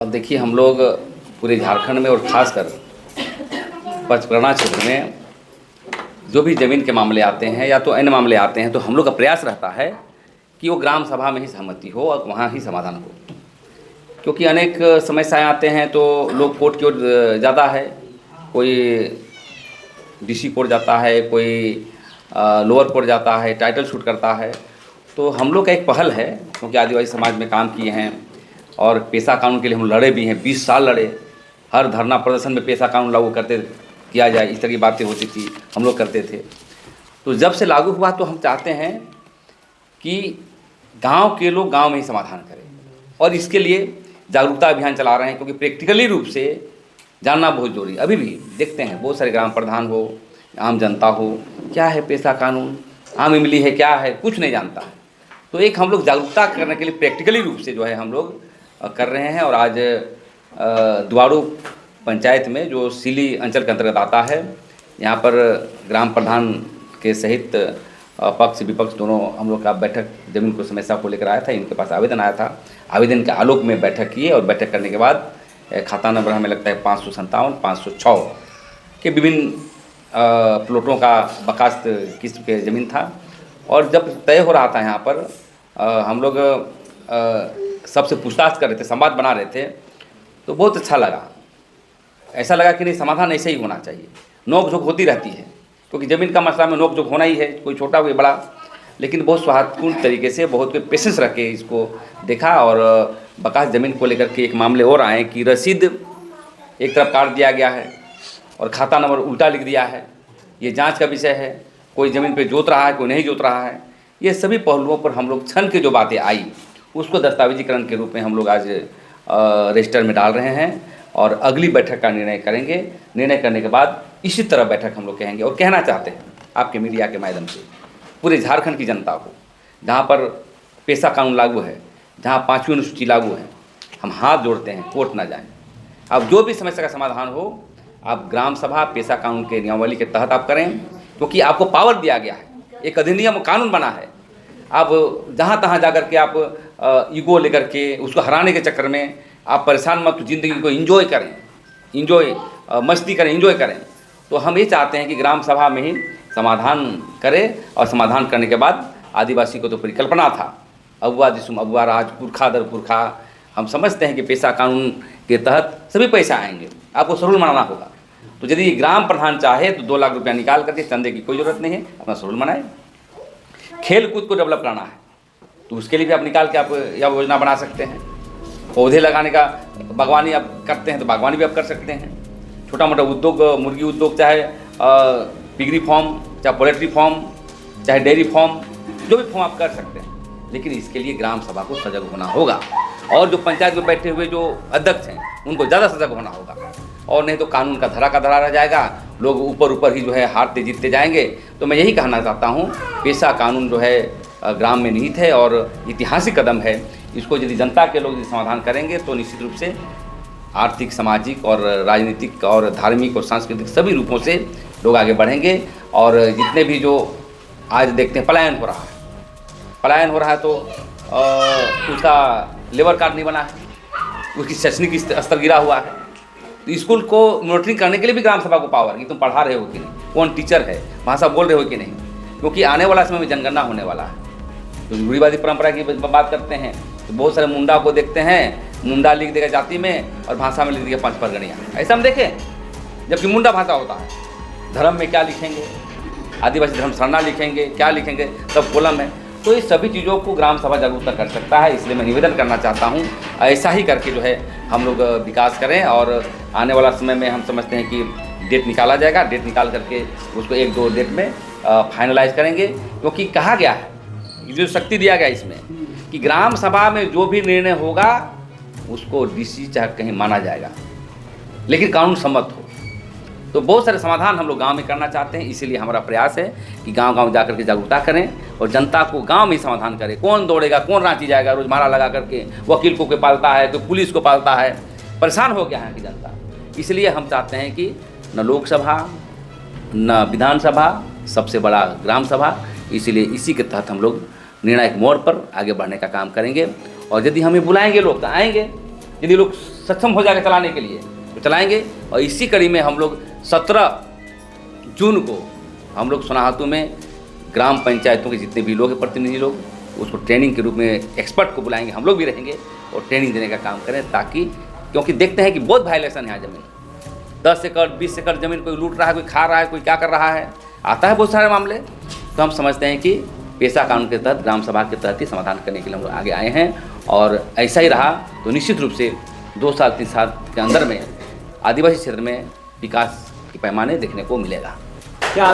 अब देखिए, हम लोग पूरे झारखंड में और ख़ासकर पचपरगना क्षेत्र में जो भी ज़मीन के मामले आते हैं या तो अन्य मामले आते हैं, तो हम लोग का प्रयास रहता है कि वो ग्राम सभा में ही सहमति हो और वहाँ ही समाधान हो। क्योंकि अनेक समस्याएं आते हैं तो लोग कोर्ट की ओर ज़्यादा है, कोई डीसी कोर्ट जाता है, कोई लोअर कोर्ट जाता है, टाइटल शूट करता है। तो हम लोग का एक पहल है, क्योंकि आदिवासी समाज में काम किए हैं और पेशा कानून के लिए हम लड़े भी हैं, 20 साल लड़े। हर धरना प्रदर्शन में पेशा कानून लागू करते किया जाए, इस तरह की बातें होती थी, हम लोग करते थे। तो जब से लागू हुआ तो हम चाहते हैं कि गांव के लोग गांव में ही समाधान करें, और इसके लिए जागरूकता अभियान चला रहे हैं। क्योंकि प्रैक्टिकली रूप से जानना बहुत जरूरी। अभी भी देखते हैं बहुत सारे ग्राम प्रधान हो, आम जनता हो, क्या है पेशा कानून, आम इमली है क्या है, कुछ नहीं जानता है। तो एक हम लोग जागरूकता करने के लिए प्रैक्टिकली रूप से जो है हम लोग कर रहे हैं। और आज दुआरू पंचायत में जो सीली अंचल के अंतर्गत आता है, यहाँ पर ग्राम प्रधान के सहित पक्ष विपक्ष दोनों हम लोग का बैठक जमीन को समस्या को लेकर आया था। इनके पास आवेदन आया था, आवेदन के आलोक में बैठक किए और बैठक करने के बाद खाता नंबर हमें लगता है 557 506 के विभिन्न प्लॉटों का बकास्त किस्त के ज़मीन था। और जब तय हो रहा था यहाँ पर हम लोग सबसे पूछताछ कर रहे थे, संवाद बना रहे थे, तो बहुत अच्छा लगा। ऐसा लगा कि नहीं, समाधान ऐसे ही होना चाहिए। नोक झोंक होती रहती है, क्योंकि ज़मीन का मसला में नोक झोंक होना ही है, कोई छोटा कोई बड़ा। लेकिन बहुत सौहार्दपूर्ण तरीके से, बहुत पेशेंस रख के इसको देखा। और बकास ज़मीन को लेकर के एक मामले और आए कि रसीद एक तरफ काट दिया गया है और खाता नंबर उल्टा लिख दिया है। ये जांच का विषय है, कोई ज़मीन पे जोत रहा है, कोई नहीं जोत रहा है। ये सभी पहलुओं पर हम लोग क्षण की जो बातें आई उसको दस्तावेजीकरण के रूप में हम लोग आज रजिस्टर में डाल रहे हैं और अगली बैठक का निर्णय करेंगे। निर्णय करने के बाद इसी तरह बैठक हम लोग कहेंगे। और कहना चाहते हैं आपके मीडिया के माध्यम से पूरे झारखंड की जनता को, जहाँ पर पेशा कानून लागू है, जहाँ 5वीं अनुसूची लागू है, हम हाथ जोड़ते हैं, कोर्ट ना जाएं। अब जो भी समस्या का समाधान हो, आप ग्राम सभा पेशा कानून के नियमावली के तहत आप करें, क्योंकि आपको पावर दिया गया है, एक अधिनियम कानून बना है। आप जहाँ तहाँ जाकर के आप ईगो लेकर के उसको हराने के चक्कर में आप परेशान मत, ज़िंदगी को एंजॉय करें, मस्ती करें, एंजॉय करें। तो हम ये चाहते हैं कि ग्राम सभा में ही समाधान करें, और समाधान करने के बाद आदिवासी को तो परिकल्पना था, अबुआ जिसम अबुआ राज, पुरखा दर पुरखा। हम समझते हैं कि पेशा कानून के तहत सभी पैसा आएंगे, आपको सरूल मनाना होगा। तो यदि ग्राम प्रधान चाहे तो 2 लाख रुपया निकाल करके, चंदे की कोई ज़रूरत नहीं है, अपना सरूल मनाए। खेल कूद को डेवलप करना है तो उसके लिए भी आप निकाल के आप या योजना बना सकते हैं। पौधे लगाने का, बागवानी आप करते हैं तो बागवानी भी आप कर सकते हैं। छोटा मोटा उद्योग, मुर्गी उद्योग, चाहे पिगरी फार्म, चाहे पोल्ट्री फार्म, चाहे डेयरी फार्म, जो भी फार्म आप कर सकते हैं। लेकिन इसके लिए ग्राम सभा को सजग होना होगा, और जो पंचायत में बैठे हुए जो अध्यक्ष हैं उनको ज़्यादा सजग होना होगा। और नहीं तो कानून का धरा रह जाएगा, लोग ऊपर ही जो है हारते जीतते जाएंगे। तो मैं यही कहना चाहता हूँ, पेशा कानून जो है ग्राम में निहित है और ऐतिहासिक कदम है। इसको यदि जनता के लोग समाधान करेंगे तो निश्चित रूप से आर्थिक, सामाजिक और राजनीतिक और धार्मिक और सांस्कृतिक सभी रूपों से लोग आगे बढ़ेंगे। और जितने भी जो आज देखते हैं पलायन हो रहा है तो उसका लेबर कार्ड नहीं बना है, उसकी शैक्षणिक स्तर गिरा हुआ है। तो स्कूल को मॉनिटरिंग करने के लिए भी ग्राम सभा को पावर कि तुम पढ़ा रहे हो कि नहीं, कौन टीचर है, भाषा बोल रहे हो कि नहीं। क्योंकि आने वाला समय में जनगणना होने वाला है। तो रूढ़िवादी परंपरा की बात करते हैं तो बहुत सारे मुंडा को देखते हैं, मुंडा लिख देगा जाति में और भाषा में लिख देगा 5 परगनिया, ऐसा हम देखें, जबकि मुंडा भाषा होता है। धर्म में क्या लिखेंगे, आदिवासी धर्म सरना लिखेंगे, क्या लिखेंगे, सब कोलम है। तो ये सभी चीज़ों को ग्राम सभा जागरूकता कर सकता है। इसलिए मैं निवेदन करना चाहता हूँ, ऐसा ही करके जो है हम लोग विकास करें। और आने वाला समय में हम समझते हैं कि डेट निकाला जाएगा, डेट निकाल करके उसको 1-2 डेट में फाइनलाइज करेंगे। क्योंकि कहा गया है, जो शक्ति दिया गया इसमें, कि ग्राम सभा में जो भी निर्णय होगा उसको डीसी चाहे कहीं माना जाएगा, लेकिन कानून सम्मत हो। तो बहुत सारे समाधान हम लोग गांव में करना चाहते हैं। इसीलिए हमारा प्रयास है कि गांव-गांव जाकर के जागरूकता करें और जनता को गांव में ही समाधान करें। कौन दौड़ेगा, कौन रांची जाएगा, रोजमारा लगा करके वकील को कोई पालता है, कोई पुलिस को पालता है, परेशान हो गया है कि जनता। इसलिए हम चाहते हैं कि न लोकसभा न विधानसभा, सबसे बड़ा ग्राम सभा। इसीलिए इसी के तहत हम लोग निर्णायक मोड़ पर आगे बढ़ने का काम करेंगे। और यदि हमें बुलाएंगे लोग तो आएंगे, यदि लोग सक्षम हो जाएगा चलाने के लिए तो चलाएंगे। और इसी कड़ी में हम लोग 17 जून को हम लोग सोनाहातू में ग्राम पंचायतों के जितने भी लोग हैं, प्रतिनिधि लोग, उसको ट्रेनिंग के रूप में एक्सपर्ट को बुलाएंगे, हम लोग भी रहेंगे और ट्रेनिंग देने का काम करें, ताकि क्योंकि देखते हैं कि बहुत वायलेशन है यहाँ ज़मीन, 10 एकड़ 20 एकड़ ज़मीन कोई लूट रहा है, कोई खा रहा है, कोई क्या कर रहा है, आता है बहुत सारे मामले। तो हम समझते हैं कि पेशा कानून के तहत, ग्राम सभा के तहत ही समाधान करने के लिए हम लोग आगे आए हैं। और ऐसा ही रहा तो निश्चित रूप से 2 साल 3 साल के अंदर में आदिवासी क्षेत्र में विकास के पैमाने देखने को मिलेगा। क्या